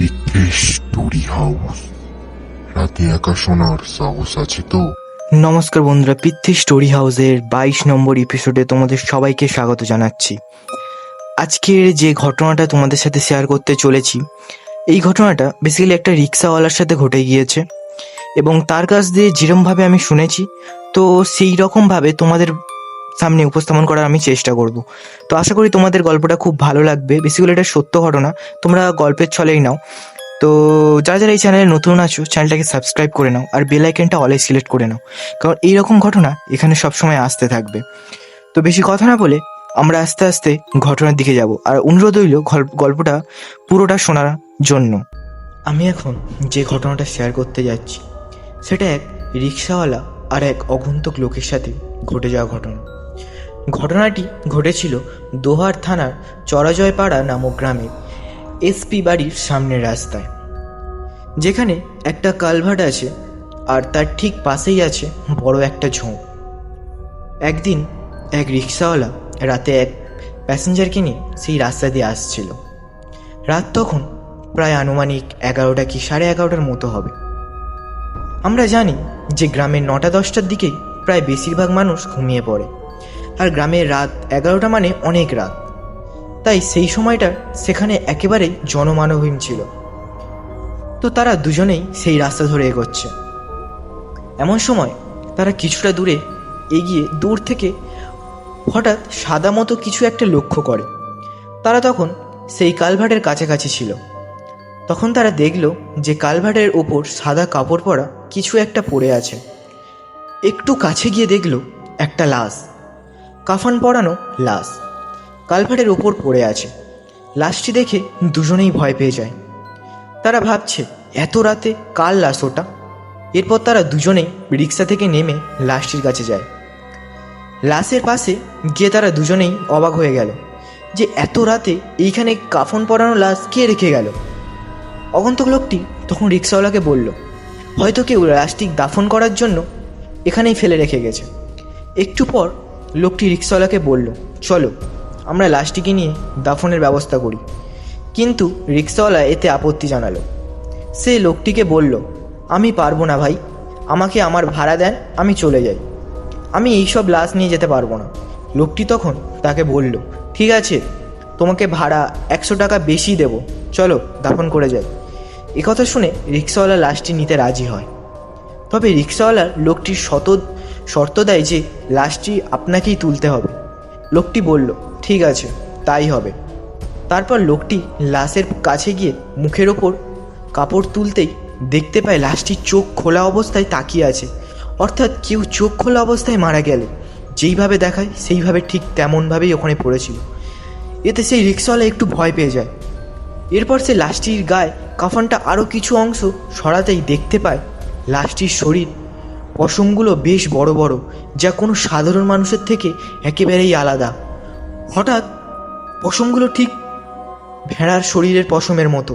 বিদ্বেষ story house. রাতে একা শোনার সাহস আছে তো? নমস্কার বন্ধুরা, পৃথ্বী স্টোরি হাউসের 22 নম্বর এপিসোডে তোমাদের সবাইকে স্বাগত জানাচ্ছি। আজকের যে ঘটনাটা তোমাদের সাথে শেয়ার করতে চলেছি, এই ঘটনাটা বেসিক্যালি একটা রিক্সাওয়ালার সাথে ঘটে গিয়েছে এবং তার কাছ দিয়ে যেরমভাবে আমি শুনেছি, তো সেই রকমভাবে তোমাদের সামনে উপস্থাপন করার আমি চেষ্টা করব। তো আশা করি তোমাদের গল্পটা খুব ভালো লাগবে। বেসিক্যালি এটা সত্য ঘটনা, তোমরা গল্পের ছলেই নাও। তো যারা যারা এই চ্যানেলে নতুন আছো, চ্যানেলটাকে সাবস্ক্রাইব করে নাও আর বেল আইকনটা অলে সিলেক্ট করে নাও, কারণ এইরকম ঘটনা এখানে সবসময় আসতে থাকবে। তো বেশি কথা না বলে আমরা আস্তে আস্তে ঘটনার দিকে যাব, আর অনুরোধ রইল গল্পটা পুরোটা শোনার জন্য। আমি এখন যে ঘটনাটা শেয়ার করতে যাচ্ছি সেটা এক রিক্সাওয়ালা আর এক অগন্তুক লোকের সাথে ঘটে যাওয়া ঘটনা। ঘটনাটি ঘটেছিল দোহার থানার চরাজয়পাড়া নামক গ্রামে এসপি বাড়ির সামনের রাস্তায়, যেখানে একটা কালভার্ট আছে আর তার ঠিক পাশেই আছে বড় একটা ঝোপ। একদিন এক রিক্সাওয়ালা রাতে এক প্যাসেঞ্জারকে নিয়ে সেই রাস্তা দিয়ে আসছিল। রাত তখন প্রায় আনুমানিক 11টা কি 11:30টার মতো হবে। আমরা জানি যে গ্রামের 9টা-10টার দিকেই প্রায় বেশিরভাগ মানুষ ঘুমিয়ে পড়ে, আর গ্রামের রাত 11টা মানে অনেক রাত। তাই সেই সময়টা সেখানে একেবারেই জনমানবহীন ছিল। তো তারা দুজনেই সেই রাস্তা ধরে এগোচ্ছে। এমন সময় তারা কিছুটা দূরে এগিয়ে দূর থেকে হঠাৎ সাদা মতো কিছু একটা লক্ষ্য করে। তারা তখন সেই কালভার্টের কাছাকাছি ছিল। তখন তারা দেখল যে কালভার্টের ওপর সাদা কাপড় পরা কিছু একটা পড়ে আছে। একটু কাছে গিয়ে দেখল একটা লাশ, কাফন পরানো লাশ কালভার্টের ওপর পড়ে আছে। লাশটি দেখে দুজনেই ভয় পেয়ে যায়। তারা ভাবছে এত রাতে কার লাশ ওটা। এরপর তারা দুজনেই রিক্সা থেকে নেমে লাশটির কাছে যায়। লাশের পাশে গিয়ে তারা দুজনেই অবাক হয়ে গেল যে এত রাতে এইখানে কাফন পরানো লাশ কে রেখে গেল। আগন্তুক লোকটি তখন রিক্সাওয়ালাকে বলল, হয়তো কেউ লাশটি দাফন করার জন্য এখানেই ফেলে রেখে গেছে। একটু পর লোকটি রিক্সাওয়ালাকে বলল, চলো আমরা লাশটিকে নিয়ে দাফনের ব্যবস্থা করি। কিন্তু রিক্সাওয়ালা এতে আপত্তি জানালো। সে লোকটিকে বলল, আমি পারবো না ভাই, আমাকে আমার ভাড়া দেন, আমি চলে যাই, আমি এইসব লাশ নিয়ে যেতে পারবো না। লোকটি তখন তাকে বলল, ঠিক আছে, তোমাকে ভাড়া 100 টাকা বেশি দেব, চলো দাফন করে যাই। একথা শুনে রিক্সাওয়ালা লাশটি নিতে রাজি হয়। তবে রিক্সাওয়ালার লোকটির শর্ত দেয় যে লাশটি আপনাকেই তুলতে হবে। লোকটি বলল, ঠিক আছে, তাই হবে। তারপর লোকটি লাশের কাছে গিয়ে মুখের ওপর কাপড় তুলতেই দেখতে পায় লাশটির চোখ খোলা অবস্থায় তাকিয়ে আছে। অর্থাৎ কেউ চোখ খোলা অবস্থায় মারা গেলে যেইভাবে দেখায় সেইভাবে ঠিক তেমনভাবেই ওখানে পড়েছিল। এতে সেই রিক্সাওয়ালা একটু ভয় পেয়ে যায়। এরপর সে লাশটির গায়ে কাফনটা আরও কিছু অংশ সরাতেই দেখতে পায় লাশটির শরীর পশমগুলো বেশ বড় বড়, যা কোনো সাধারণ মানুষের থেকে একেবারেই আলাদা। হঠাৎ পশমগুলো ঠিক ভেড়ার শরীরের পশমের মতো।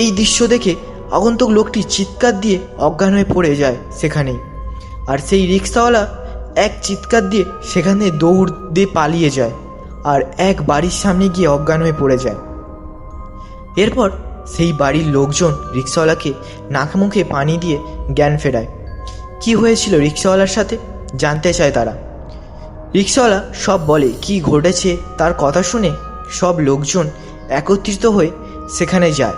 এই দৃশ্য দেখে আগন্তুক লোকটি চিৎকার দিয়ে অজ্ঞান হয়ে পড়ে যায় সেখানেই। আর সেই রিক্সাওয়ালা এক চিৎকার দিয়ে সেখানে দৌড় দিয়ে পালিয়ে যায় আর এক বাড়ির সামনে গিয়ে অজ্ঞান হয়ে পড়ে যায়। এরপর সেই বাড়ির লোকজন রিক্সাওয়ালাকে নাক মুখে পানি দিয়ে জ্ঞান ফেরায়। কি হয়েছিল রিক্সাওয়ালার সাথে জানতে চায় তারা। রিক্সাওয়ালা সব বলে কি ঘটেছে। তার কথা শুনে সব লোকজন একত্রিত হয়ে সেখানে যায়,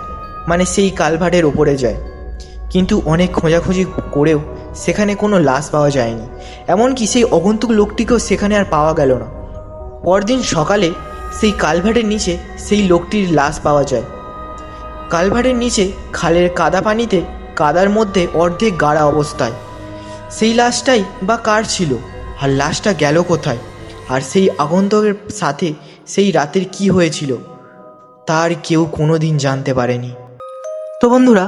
মানে সেই কালভার্টের ওপরে যায়। কিন্তু অনেক খোঁজাখুঁজি করেও সেখানে কোনো লাশ পাওয়া যায়নি। এমনকি সেই আগন্তুক লোকটিকেও সেখানে আর পাওয়া গেল না। পরদিন সকালে সেই কালভার্টের নিচে সেই লোকটির লাশ পাওয়া যায়। কালভার্টের নিচে খালের কাদা পানিতে, কাদার মধ্যে অর্ধেক গাড়া অবস্থায়। সেই লাশটাই বা কার ছিল, আর লাশটা গেল কোথায়, আর সেই আগন্তুকের সাথে সেই রাতের কি হয়েছিল তার কেউ কোনো দিন জানতে পারেনি। তো বন্ধুরা,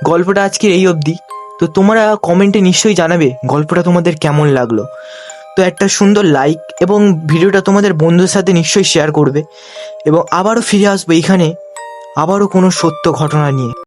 গল্পটা আজকের এই অবধি। তো তোমরা কমেন্টে নিশ্চয়ই জানাবে গল্পটা তোমাদের কেমন লাগলো। তো একটা সুন্দর লাইক এবং ভিডিওটা তোমাদের বন্ধুদের সাথে নিশ্চয়ই শেয়ার করবে, এবং আবারও ফিরে আসবো এখানে আবারও কোনো সত্য ঘটনা নিয়ে।